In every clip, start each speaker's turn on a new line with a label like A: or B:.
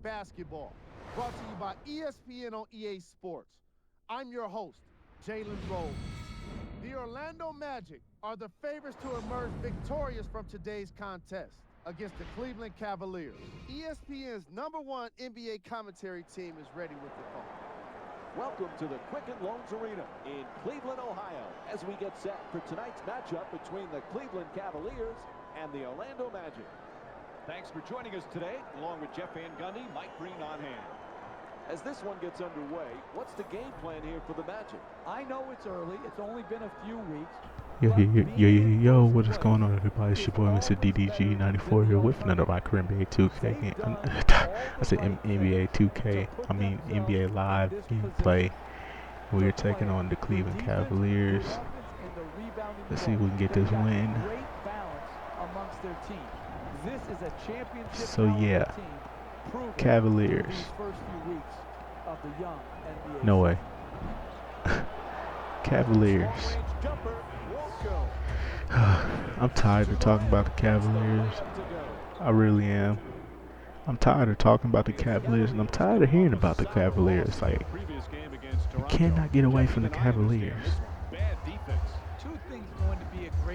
A: basketball, brought to you by ESPN on EA Sports. I'm your host, Jalen Rose. The Orlando Magic are the favorites to emerge victorious from today's contest against the Cleveland Cavaliers. ESPN's #1 NBA commentary team is ready with the call.
B: Welcome to the Quicken Loans Arena in Cleveland, Ohio, as we get set for tonight's matchup between the Cleveland Cavaliers and the Orlando Magic.
C: Thanks for joining us today, along with Jeff Van Gundy, Mike Green on hand.
B: As this one gets underway, what's the game plan here for the Magic?
D: I know it's early. It's only been a few weeks.
E: Yo, what is going on, everybody? It's your boy, Mr. DDG94 here with another My Career NBA 2K game. I said NBA 2K, I mean NBA Live gameplay. We are taking on the Cleveland Cavaliers. Let's see if we can get this win. So yeah, Cavaliers. No way. Cavaliers. I'm tired of talking about the Cavaliers. I really am. I'm tired of talking about the Cavaliers, and I'm tired of hearing about the Cavaliers. Like, you cannot get away from the Cavaliers.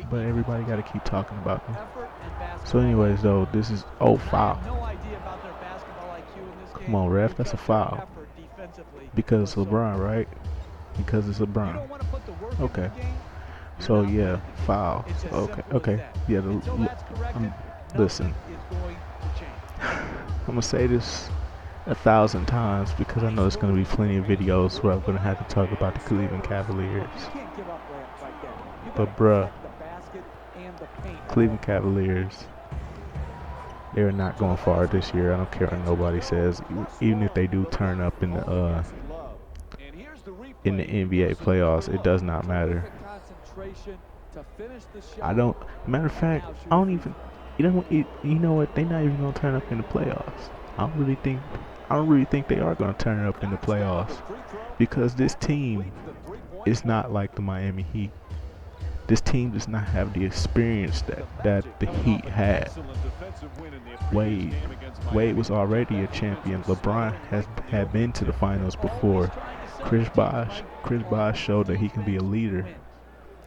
E: But everybody got to keep talking about them. So anyways, though, this is, oh, foul. Come on, ref, that's a foul. Because it's LeBron, right? Because it's LeBron. Okay. So yeah, foul. Okay. Yeah. Listen. I'm gonna say this 1,000 times because I know there's gonna be plenty of videos where I'm gonna have to talk about the Cleveland Cavaliers. But bruh, Cleveland Cavaliers, they're not going far this year. I don't care what nobody says. Even if they do turn up in the NBA playoffs, it does not matter. Matter of fact, I don't even, you know what, they're not even gonna turn up in the playoffs. I don't really think they are gonna turn up in the playoffs, because this team is not like the Miami Heat. This team does not have the experience that the Heat had. Wade was already a champion. LeBron had been to the finals before. Chris Bosh showed that he can be a leader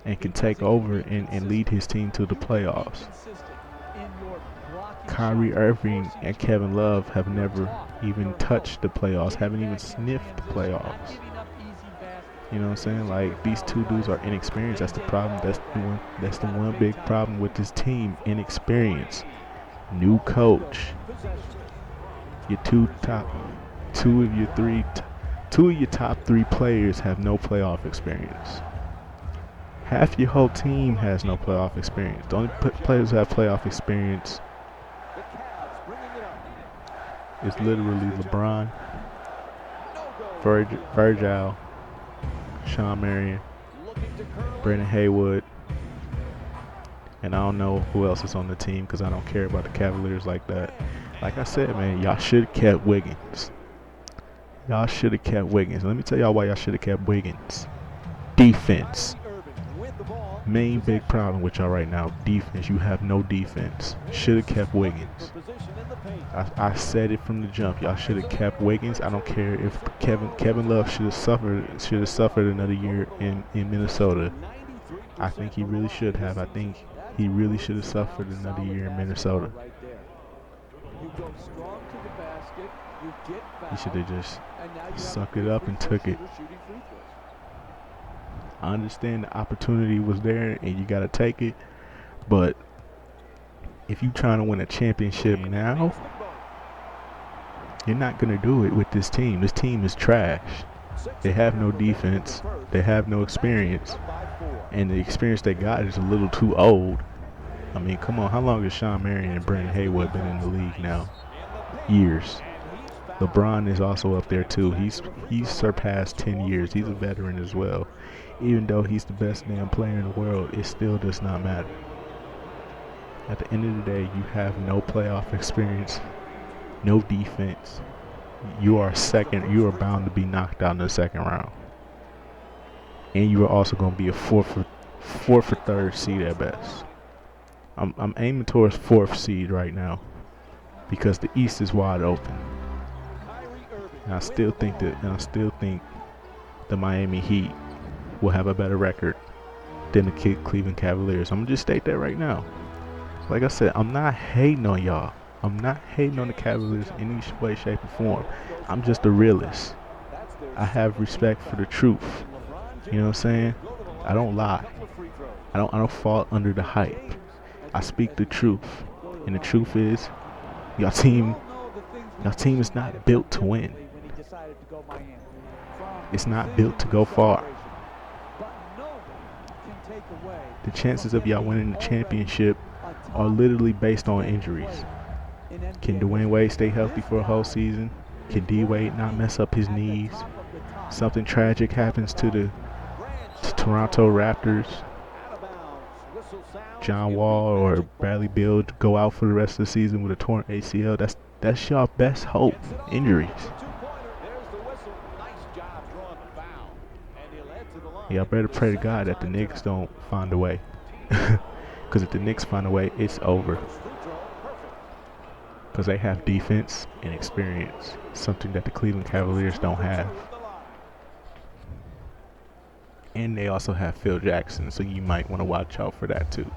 E: and can take over and lead his team to the playoffs. Kyrie Irving and Kevin Love have never even touched the playoffs, haven't even sniffed the playoffs. You know what I'm saying? Like, these two dudes are inexperienced. That's the problem. That's the one big problem with this team. Inexperience. New coach. Two of your top three players have no playoff experience. Half your whole team has no playoff experience. The only players who have playoff experience is literally LeBron, Virgil, Sean Marion, Brandon Haywood, and I don't know who else is on the team because I don't care about the Cavaliers like that. Like I said, man, y'all should have kept Wiggins. Let me tell y'all why y'all should have kept Wiggins. Defense. Main big problem with y'all right now, defense. You have no defense. Should have kept Wiggins. I said it from the jump. Y'all should have kept Wiggins. I don't care if Kevin Love should have suffered another year in Minnesota. I think he really should have. I think he really should have suffered another year in Minnesota. He should have just sucked it up and took it. I understand the opportunity was there and you got to take it, but if you're trying to win a championship now, you're not going to do it with this team. This team is trash. They have no defense. They have no experience. And the experience they got is a little too old. I mean, come on. How long has Sean Marion and Brandon Haywood been in the league now? Years. LeBron is also up there too. He's surpassed 10 years. He's a veteran as well. Even though he's the best damn player in the world, it still does not matter. At the end of the day, you have no playoff experience, no defense. You are bound to be knocked out in the second round. And you are also going to be a fourth or third seed at best. I'm aiming towards fourth seed right now because the East is wide open. And I still think the Miami Heat will have a better record than the Cleveland Cavaliers. I'm gonna just state that right now. Like I said, I'm not hating on y'all. I'm not hating on the Cavaliers in any way, shape, or form. I'm just a realist. I have respect for the truth. You know what I'm saying? I don't lie. I don't fall under the hype. I speak the truth. And the truth is, y'all team is not built to win. It's not built to go far. The chances of y'all winning the championship are literally based on injuries. Can Dwayne Wade stay healthy for a whole season? Can D Wade not mess up his knees? Something tragic happens to the Toronto Raptors. John Wall or Bradley Beal go out for the rest of the season with a torn ACL. That's y'all best hope. Injuries. Y'all better pray to God that the Knicks don't find a way. Because if the Knicks find a way, it's over. Because they have defense and experience. Something that the Cleveland Cavaliers don't have. And they also have Phil Jackson, so you might want to watch out for that too.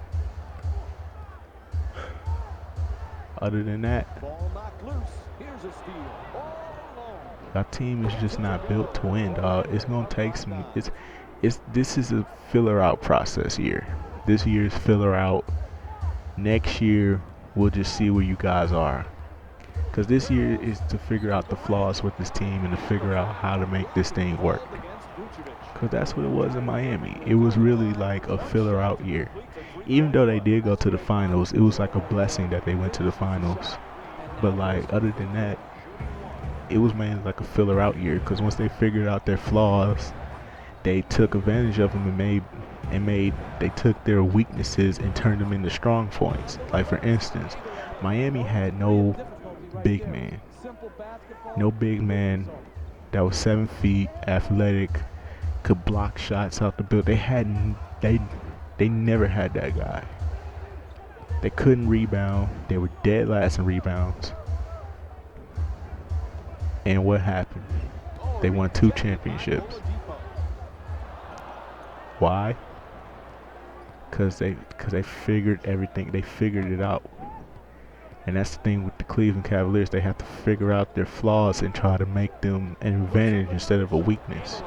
E: Other than that, our team is just not built to win, dog. It's gonna take some. This is a filler out process year. This year's filler out. Next year, we'll just see where you guys are. Because this year is to figure out the flaws with this team and to figure out how to make this thing work. Because that's what it was in Miami. It was really like a filler out year. Even though they did go to the finals, it was like a blessing that they went to the finals. But like other than that, it was mainly like a filler out year. Because once they figured out their flaws, they took advantage of them they took their weaknesses and turned them into strong points. Like for instance, Miami had no big man. No big man that was 7 feet, athletic, could block shots out the build. They never had that guy. They couldn't rebound. They were dead last in rebounds. And what happened? They won 2 championships. Why? Because they figured everything. They figured it out. And that's the thing with the Cleveland Cavaliers. They have to figure out their flaws and try to make them an advantage instead of a weakness.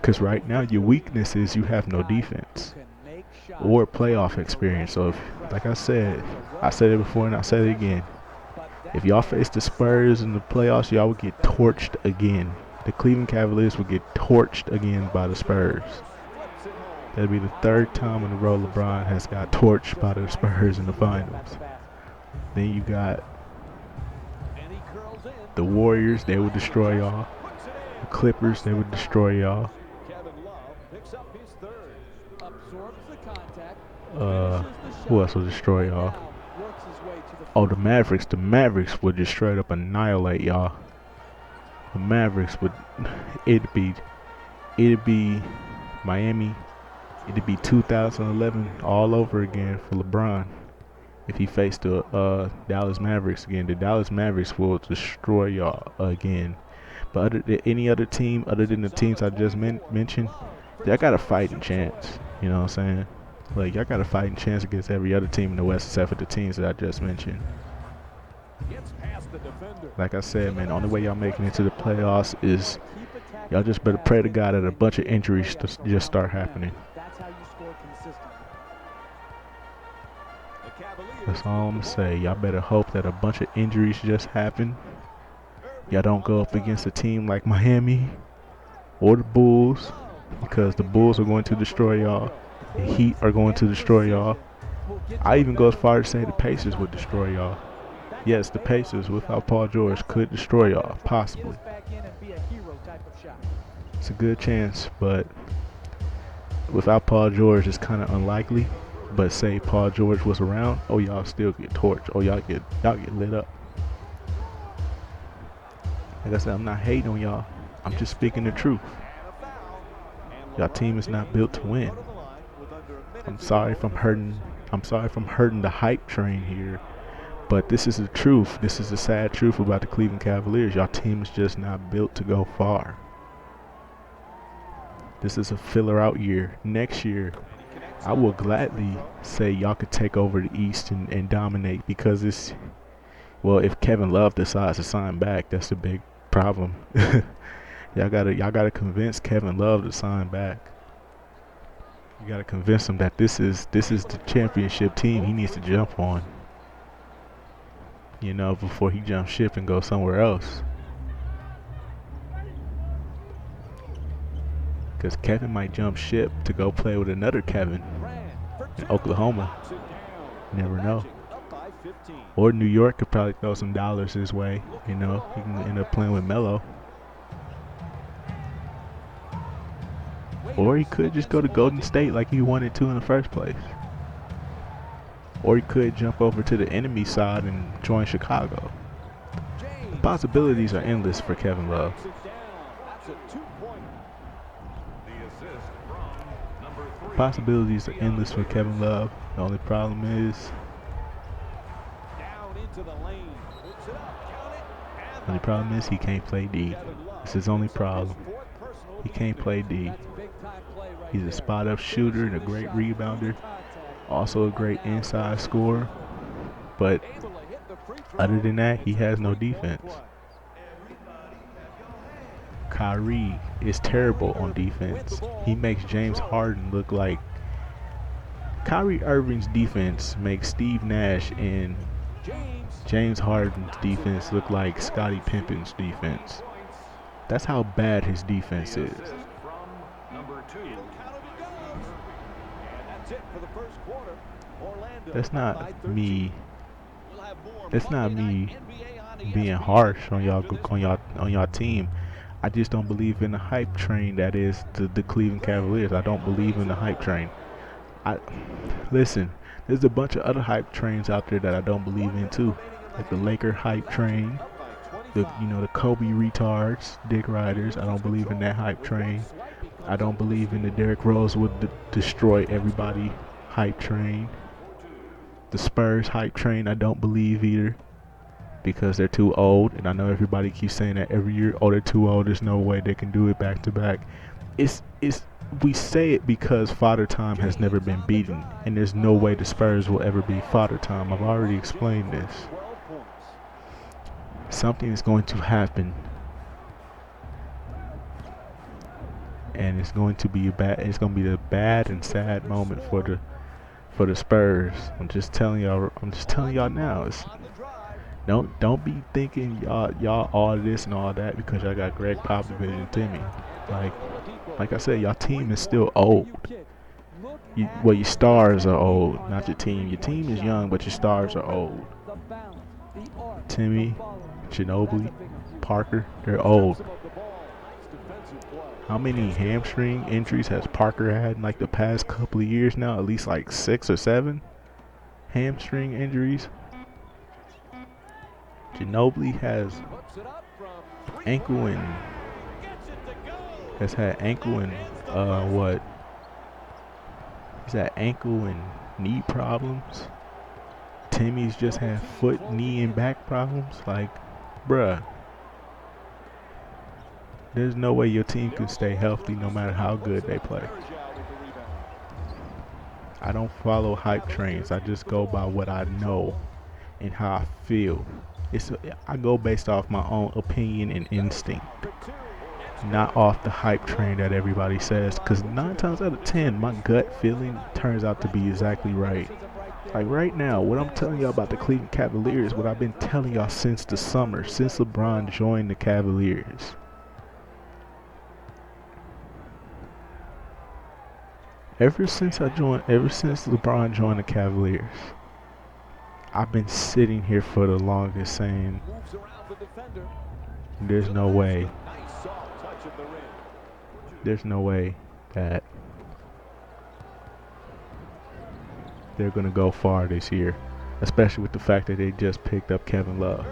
E: Because right now your weakness is you have no defense or playoff experience. So, like I said it before and I said it again. If y'all face the Spurs in the playoffs, y'all would get torched again. The Cleveland Cavaliers would get torched again by the Spurs. That'll be the 3rd time in a row LeBron has got torched by the Spurs in the finals. Then you got the Warriors, they would destroy y'all. The Clippers, they would destroy y'all. Who else will destroy y'all? Oh, the Mavericks. The Mavericks would just straight up annihilate y'all. The Mavericks would. It'd be Miami. It'd be 2011 all over again for LeBron. If he faced the Dallas Mavericks again, the Dallas Mavericks will destroy y'all again. But other than any other team, other than the teams I just mentioned, y'all got a fighting chance. You know what I'm saying? Like, y'all got a fighting chance against every other team in the West except for the teams that I just mentioned. Like I said, man, the only way y'all making it to the playoffs is y'all just better pray to God that a bunch of injuries just start happening. That's all I'm going to say. Y'all better hope that a bunch of injuries just happen. Y'all don't go up against a team like Miami or the Bulls, because the Bulls are going to destroy y'all. The Heat are going to destroy y'all. I even go as far as to say the Pacers would destroy y'all. Yes, the Pacers without Paul George could destroy y'all, possibly. It's a good chance, but without Paul George, it's kind of unlikely. But say Paul George was around, oh, y'all still get torched. Oh, y'all get lit up. Like I said, I'm not hating on y'all. I'm just speaking the truth. Y'all team is not built to win. I'm sorry if I'm hurting the hype train here, But this is the truth. This is the sad truth about the Cleveland Cavaliers. Y'all team is just not built to go far. This is a filler out year. Next year, I will gladly say y'all could take over the East and dominate, because it's, well, if Kevin Love decides to sign back, that's the big problem. y'all gotta convince Kevin Love to sign back. You gotta convince him that this is the championship team he needs to jump on. You know, before he jumps ship and goes somewhere else. Because Kevin might jump ship to go play with another Kevin in Oklahoma. Never know. Or New York could probably throw some dollars his way. You know, he can end up playing with Melo. Or he could just go to Golden State like he wanted to in the first place. Or he could jump over to the enemy side and join Chicago. The possibilities are endless for Kevin Love. Possibilities are endless for Kevin Love. The only problem is, he can't play D. It's his only problem. He can't play D. He's a spot-up shooter and a great rebounder. Also a great inside scorer. But other than that, he has no defense. Kyrie is terrible on defense. He makes James Harden look like... Kyrie Irving's defense makes Steve Nash and James Harden's defense look like Scottie Pippen's defense. That's how bad his defense is. That's not me. That's not me being harsh on y'all team. I just don't believe in the hype train that is the Cleveland Cavaliers. I don't believe in the hype train. Listen, there's a bunch of other hype trains out there that I don't believe in too, like the Laker hype train, the Kobe retards, dick riders. I don't believe in that hype train. I don't believe in the Derrick Rose would destroy everybody hype train. The Spurs hype train, I don't believe either, because they're too old, and I know everybody keeps saying that every year. Oh, they're too old. There's no way they can do it back to back. We say it because Father Time has never been beaten, and there's no way the Spurs will ever be Father Time. I've already explained this. Something is going to happen, and it's going to be the bad and sad moment for the Spurs. I'm just telling y'all now. Don't be thinking y'all all this and all that because y'all got Greg Popovich and Timmy. Like I said, y'all team is still old. Your stars are old, not your team. Your team is young, but your stars are old. Timmy, Ginobili, Parker, they're old. How many hamstring injuries has Parker had in like the past couple of years now? At least like 6 or 7 hamstring injuries. Ginobili has ankle and He's had ankle and knee problems. Timmy's just had foot, knee, and back problems. Like, bruh, there's no way your team can stay healthy no matter how good they play. I don't follow hype trains. I just go by what I know and how I feel. I go based off my own opinion and instinct, not off the hype train that everybody says, because 9 times out of 10 my gut feeling turns out to be exactly right. Like right now, what I'm telling y'all about the Cleveland Cavaliers, what I've been telling y'all since the summer, since LeBron joined the Cavaliers. Ever since LeBron joined the Cavaliers, I've been sitting here for the longest saying there's no way that they're going to go far this year, especially with the fact that they just picked up Kevin Love.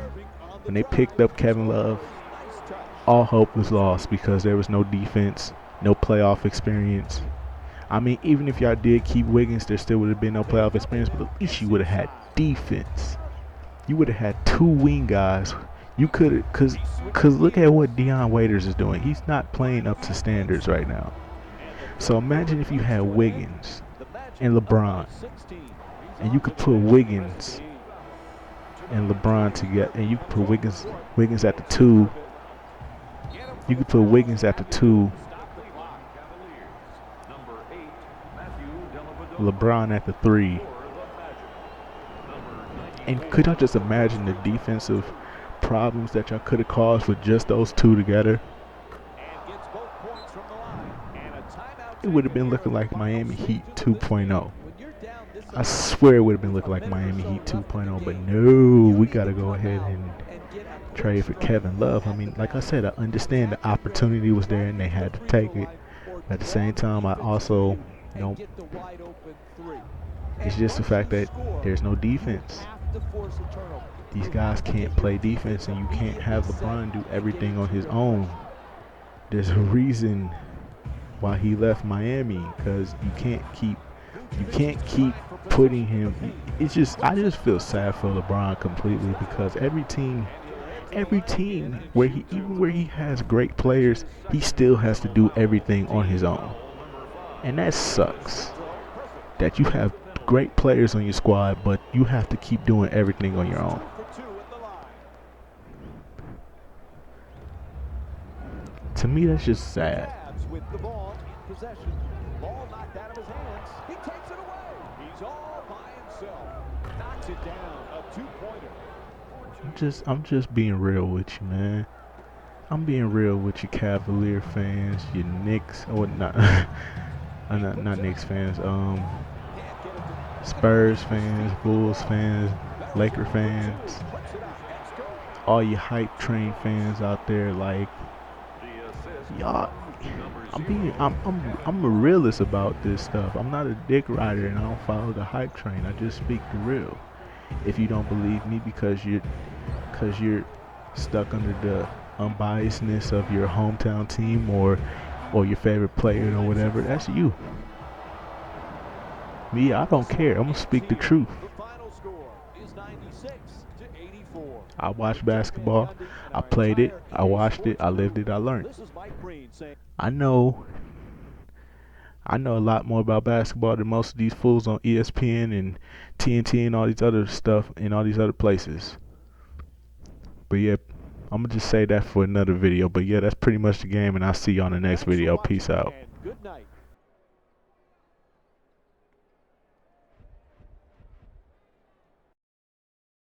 E: When they picked up Kevin Love, all hope was lost because there was no defense, no playoff experience. I mean, even if y'all did keep Wiggins, there still would have been no playoff experience, but at least you would have had defense. you would have had 2 wing guys. You could, cause look at what Dion Waiters is doing. He's not playing up to standards right now. So imagine if you had Wiggins and LeBron, and you could put Wiggins and LeBron together, and you could put Wiggins at the 2. You could put Wiggins at the 2, LeBron at the 3. And could y'all just imagine the defensive problems that y'all could have caused with just those 2 together? It would have been looking like Miami Heat 2.0. I swear it would have been looking like Miami Heat 2.0, but no, we got to go ahead and trade for Kevin Love. I mean, like I said, I understand the opportunity was there and they had to take it. At the same time, I also, it's just the fact that there's no defense. These guys can't play defense, and you can't have LeBron do everything on his own. There's a reason why he left Miami, because you can't keep putting him. It's just, I just feel sad for LeBron completely, because every team where he has great players, he still has to do everything on his own, and that sucks. That you have great players on your squad, but you have to keep doing everything on your own. To me, that's just sad.
B: With the ball in possession. Ball knocked out of his hands. He takes it away. He's all by himself. Knocks it down. A 2-pointer.
E: I'm just being real with you, man. I'm being real with you, Cavalier fans, your Knicks, or not, not Knicks fans. Spurs fans, Bulls fans, Laker fans, all you hype train fans out there, like, y'all. I'm a realist about this stuff. I'm not a dick rider, and I don't follow the hype train. I just speak the real. If you don't believe me because you're stuck under the unbiasedness of your hometown team or your favorite player or whatever, that's you. Me, I don't care. I'm gonna speak the truth.
B: The final score is 96-84.
E: I watched basketball. I played it. I watched it. I lived it. I learned.
B: This is Mike Breen saying,
E: I know a lot more about basketball than most of these fools on ESPN and TNT and all these other stuff and all these other places. But yeah, I'm gonna just say that for another video. But yeah, that's pretty much the game, and I'll see you on the next video. Peace out.
B: and good night.